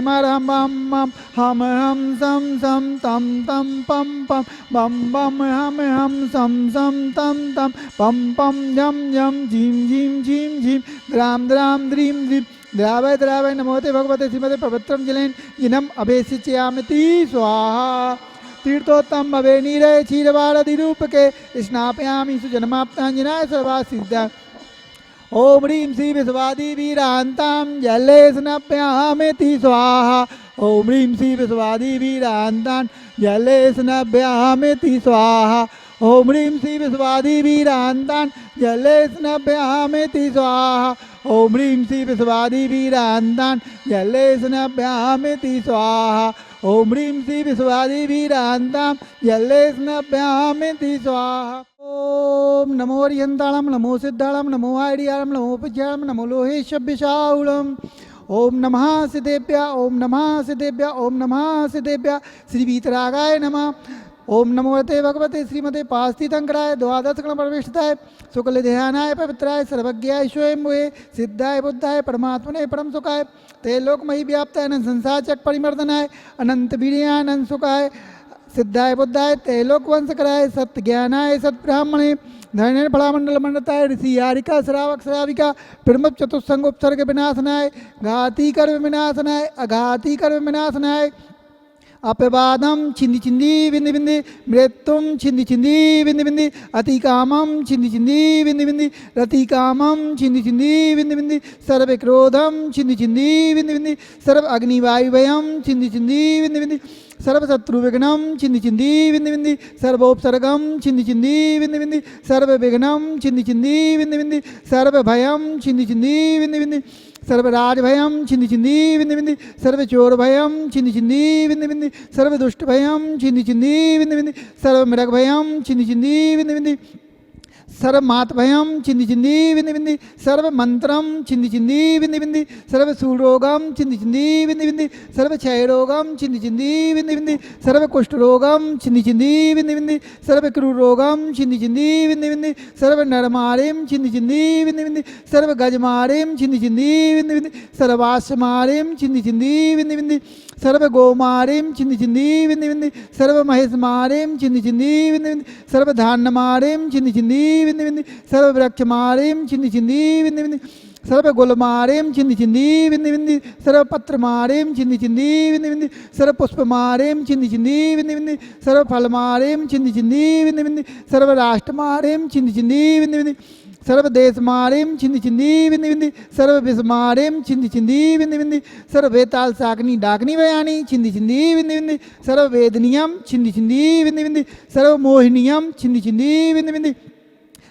मरम बम हम सम सम तम तम पम पम बम बम हम सम तम तम पम पम झम झम झीम झीम झीम झीम द्राम द्राम द्रीम द्रीम द्रावय द्रावय नमोते भगवते श्रीमते पवित्रम जलेन इनम अभेसिचयामिति स्वाहा। तीर्थोत्तम भवे नीरे क्षीरवारधिरूपके स्नापयामि सुजन्माप्ताञ्जनाय सर्वासिद्धा। ओम ह्रीं श्री विश्वादिवीरान्तां जले स्नापयामिति स्वाहा। ओम ह्रीं श्री विश्वादिवीरान्तां जले स्नापयामिति स्वाहा। ओम ह्रीं श्री विश्वादिवीरान्तां जले स्नापयामिति स्वाहा। ओम ह्रीं श्री विश्वादिवीरान्तां जले स्नापयामिति स्वाहा। ओम ह्रीं श्री विश्वादिवीरान्तां जले स्नापयामिति स्वाहा। ओम नमो हरिहन्ताणं नमो सिद्धाणं नमो आयर्याणं नमो पूज्याणं नमो लोहेशभ्यशाऊणम्। ओम नमः सिद्धेभ्य ओम नमः सिद्धेभ्य ओम नमः सिद्धेभ्य श्री वीतरागाय नमः। ओम नमोते भगवते श्रीमते पास्थितंकराय द्वादशगण प्रविष्टाय शुक्ल ध्यानाय पवित्राय सर्वज्ञाय स्वयंभुवे सिद्धाय बुद्धाय परमात्मने परम सुखाय ते लोकमयी व्याप्ताय अनंत संसार चक परिमर्दनाय अनंत वीर्यानंद सुखाय सिद्धाय बुद्धाय ते लोक वंशकराय सत्य ज्ञानाय सत्ब्राह्मणे धैर्य फलामंडल मंडताय ऋषि यारिका श्रावक श्राविका प्रमुख चतुस्संग उपसर्ग विनाशनाय घाती कर्म विनाशनाय अघाती कर्म विनाशनाय अपवादम छिंदी छिंदी बिंदी बिंदी मृत्युम छिंदी छिंदी बिंदी बिंदी अति कामम छिंदी छिंदी बिंदी बिंदी रति कामम छिंदी छिंदी बिंदी बिंदी सर्व क्रोधम छिंदी छिंदी बिंदी बिंदी सर्व अग्निवायुभयम छिंदी छिंदी बिंदी बिंदी सर्व शत्रु विघ्नम छिंदी छिंदी बिंदी बिंदी सर्वोपसर्गम छिंदी छिंदी बिंदी बिंदी सर्व विघ्नम छिंदी छिंदी बिंदी बिंदी सर्व भयम छिंदी छिंदी बिंदी बिंदी सर्वराज भयम छिंदी छिंदी बिंदी बिंदी सर्व चोर भयम छिंदी छिंदी बिंदी बिंदी सर्व दुष्ट भयम छिंदी छिंदी बिंदी बिंदी सर्व मृग भयम छिंदी छिंदी बिंदी बिंदी सर्व मात भयम छिंदी छिंदी बिंदी बिंदी सर्व मंत्रम छिंदी छिंदी बिंदी बिंदी सर्व सूरोगम छिंदी छिंदी बिंदी बिंदी सर्व क्षय रोगम छिंदी छिंदी बिंदी बिंदी सर्व कुष्ठ रोगम छिंदी छिंदी बिंदी बिंदी सर्व क्रूर रोगम छिंदी छिंदी बिंदी बिंदी सर्व नरमारिम छिंदी छिंदी बिंदी बिंदी सर्व गजमारिम छिंदी छिंदी बिंदी बिंदी सर्वाश्मारिम छिंदी छिंदी बिंदी बिंदी सर्व गोमारिम छिंदी छिंदी बिंदी बिंदी सर्व महेशमारिम छिंदी छिंदी बिंदी बिंदी सर्व धान्यमारिम छिंदी छिंदी बिंदी बिंदी सर्व वृक्षमारिम छिंदी छिंदी बिंदी बिंदी सर्व गुलमारिम छिंदी छिंदी बिंदी बिंदी सर्व पत्रमारिम छिंदी छिंदी बिंदी बिंदी सर्व पुष्पमारिम छिंदी छिंदी बिंदी बिंदी सर्व फलमारिम छिंदी छिंदी बिंदी बिंदी सर्व राष्ट्रमारिम छिंदी छिंदी बिंदी बिंदी सर्व देश मारिम छिंदी छिंदी बिंदी बिंदी सर्व विस्मारिम छिंदी छिंदी बिंदी बिंदी सर्व वेताल साकनी डाकनी बयानी छिंदी छिंदी बिंदी बिंदी सर्व वेदनियम छिंदी छिंदी बिंदी बिंदी सर्व मोहिनियम छिंदी छिंदी बिंदी बिंदी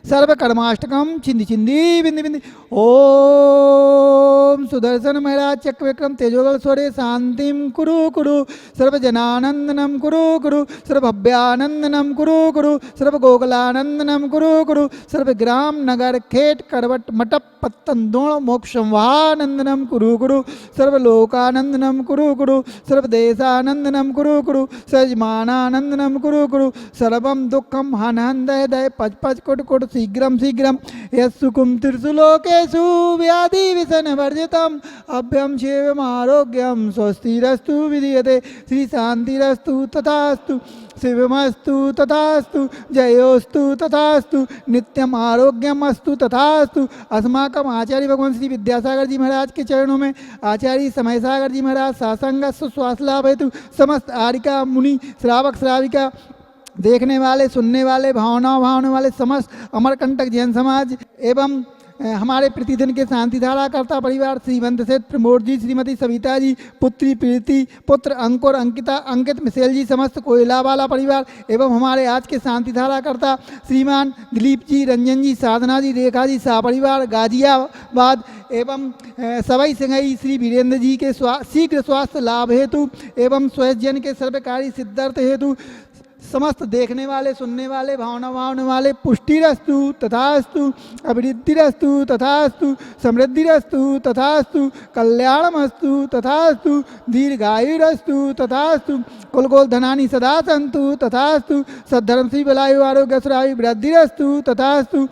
सर्व कर्माष्टकम छिंदी छिंदी बिंदी बिंदी। ओम सुदर्शन महाराज चक्र विक्रम तेजोगल स्वरे शांतिम कुरु कुरु सर्व जनानंदनम कुरु कुरु सर्व भव्यानंदनम कुरु कुरु सर्व गोकुलानंदनम कुरु कुरु सर्व ग्राम नगर खेट करवट मटप पत्तन दोण मोक्षवानंदनम कुरु कुरु सर्व लोकानंदनम कुरु कुरु सर्व देशानंदनम कुरु कुरु सजमानानंदनम कुरु कुरु सर्वम दुखम हन हन दय दय पच पच कुट कुट शीघ्रम शीघ्रम यस्सुकुम त्रिसुलोकेषु व्याधि विसन वर्जितम अभ्यम शिवम आरोग्यम स्वस्तिरस्तु विधीयते श्री शांतिरस्तु तथास्तु शिवमस्तु तथास्तु जयोस्तु तथास्तु नित्यम आरोग्यमस्तु तथास्तु। अस्माकम आचार्य भगवान श्री विद्यासागर जी महाराज के चरणों में आचार्य समय सागर जी महाराज सासंग सुश्वास लाभ हेतु समस्त आरिका मुनि श्रावक श्राविका देखने वाले सुनने वाले भावना वाले समस्त अमरकंटक जैन समाज एवं हमारे प्रतिदिन के शांतिधारा कर्ता परिवार श्रीमंत सेठ प्रमोद जी श्रीमती सविता जी पुत्री प्रीति पुत्र अंकुर अंकिता अंकित मिसेल जी समस्त कोयलावाला परिवार एवं हमारे आज के शांतिधारा कर्ता श्रीमान दिलीप जी रंजन जी साधना जी रेखा जी शाह परिवार गाजियाबाद एवं सवई सिंघई श्री वीरेंद्र जी के शीघ्र स्वास्थ्य लाभ हेतु एवं स्वयं के सर्वकारी सिद्धार्थ हेतु समस्त देखने वाले सुनने वाले भावना वाले पुष्टिरस्तु तथास्तु अभिवृद्धिरस्तु तथास्तु समृद्धिरस्तु तथास्तु कल्याणमस्तु तथास्तु दीर्घायुरस्तु तथास्तु कुल गोल धनानि सदा सन्तु तथास्तु सद्धर्म श्री बलायु आरोग्य सुरायु वृद्धिरस्तु तथास्तु।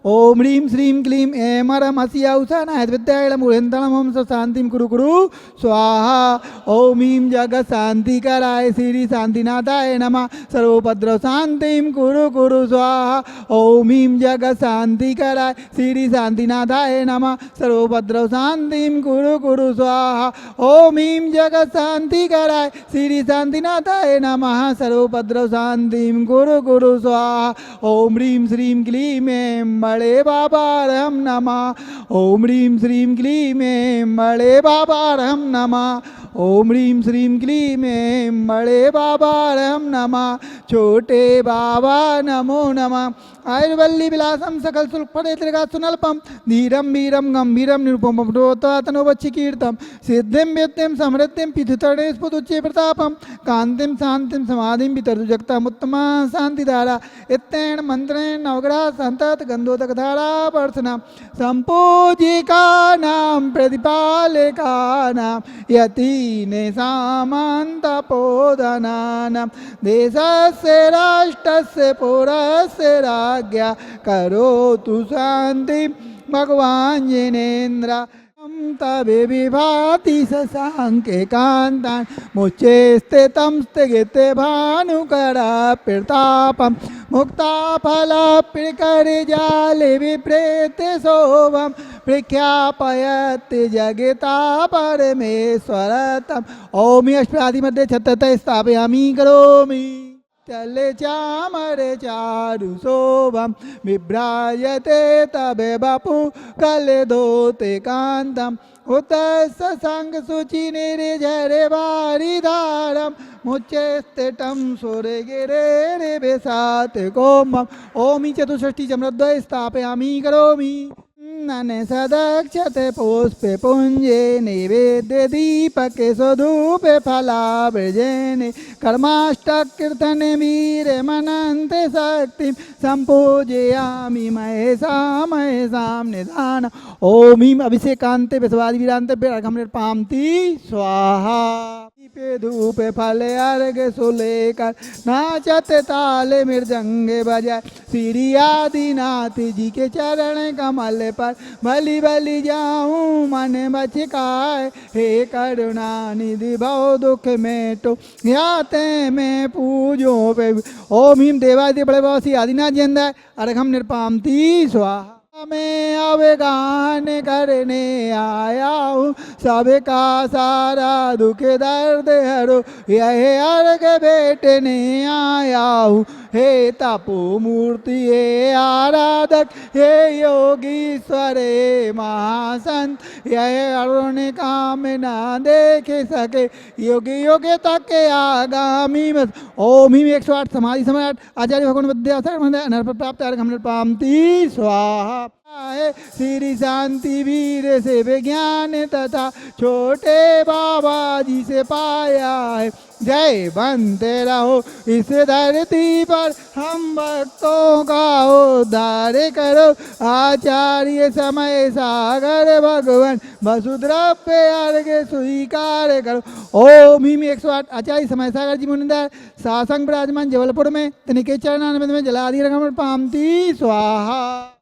ओम ह्रीं श्रीं क्लीं ऐं ह्रं हस्य उषानाय विद्यायणमुरेन्दणं ओम शांतिं कुरु कुरु स्वाहा। ओम ह्रीं जगत् शांतिकराय श्री शांतिनाथाय नमः सर्वोपद्रव शांतिं कुरु कुरु स्वाहा। ओम ह्रीं जगत् शांतिकराय श्री शांतिनाथाय नमः सर्वोपद्रव शांतिं कुरु कुरु स्वाहा। ओम ह्रीं जगत् शांतिकराय श्री शांतिनाथाय नमः सर्वोपद्रव शांतिं कुरु कुरु स्वाहा। ओम ह्रीं श्रीं क्लीं ऐं बड़े बाबारहं नमः। ओम ह्रीं श्रीं क्लीं ऐं बड़े बाबारहं नमः। ओम ह्रीं श्रीं क्लीं ऐं बड़े बाबारहं नमः। छोटे बाबा नमो नमः। आयुर्वल्ली विलासम सकल सुल्फनेत्रिका सुनल्पम धीरम वीरम गंभीरम निरुपम तनोवच्चिकीर्तम सिद्धिं विद्धिं समृद्धिं पितुतड़े स्फुतुच्चे प्रतापम कांतिम शांतिम समाधिं वितरतु जगतामुत्तमा शांतिधारा इत्तेन मंत्रेण नवग्रह संतत गंधोदकधारा वर्षना संपूजिकानां प्रतिपालकानां यतीने सामन्तपोदनानां देशस्य राष्ट्रस्य पौरस्य राज्ञा करोतु शांति भगवान जिनेन्द्र तवे विभाति शशांके कांतान मुच्चेस्ते तं स्थगिते भानुकरा प्रतापम मुक्ता फला प्रिकरि जाले विप्रेते शोभम प्रख्यापयति जगता परमेश्वरतम। ओम अष्टादि मध्ये छत्तत स्थापयामि करोमि चले चामरे चारु शोभम विभ्राजते तबे बापू कले धोते कांतम उतस संग सुचि निर्झरे वारिधारम मुच्चेस्तेटम सुरे गिरे रे बेसात कोमम। ओमि चतुष्षष्टि चमरद्वय स्थापयामि करोमि नने सदक्षते पुष्पे पुंजे नैवेद्य दीपके स्वधूपे फलाब्रजेने कर्माष्टकीर्तने वीरे मनन्ते शक्तिं संपूजयामि महेशां महेशां निधानम्। ओम ह्रीं अभिषेकान्ते विश्वादि वीरान्ते अर्घं निर्पाम्ति स्वाहा। दीपे धूपे फले अर्घ सुलेकर नाचते ताले मृदंगे बजाय श्री आदिनाथ जी के चरण कमल पर भली भली जाऊं मन बचकाए हे करुणा निधि भव दुख में तो याते में पूजो पे। ओम ह्रीं देवादि बड़े बाबा श्री आदिनाथ जी अंदर अर्घम निर्पाम्ति स्वाहा। मैं अब गान करने आया हूँ सबका सारा दुख दर्द हरो यह अर्घ बेटने आया हूँ हे तपो मूर्ति हे आराधक हे योगीश्वर हे महासंत यह अरुण काम ना देख सके योगी योग्य तक के आगामी मत। ओम ह्रीं 108 समाधि समय 8 आचार्य भगवान विद्यासागर अनर्थ प्राप्त अर्घम निर्पाम्ति स्वाहा। श्री शांति वीर से विज्ञान तथा छोटे बाबा जी से पाया है। जय बनते रहो इस धरती पर हम भक्तों का उद्धार करो आचार्य समय सागर भगवान वसुद्रव्य अर्घ स्वीकार करो। ओम ह्रीं 108 आचार्य समय सागर जी मुनिंदर सासंग विराजमान जबलपुर में तनिके चरणानंद में जलादि अर्घम निर्पाम्ति स्वाहा।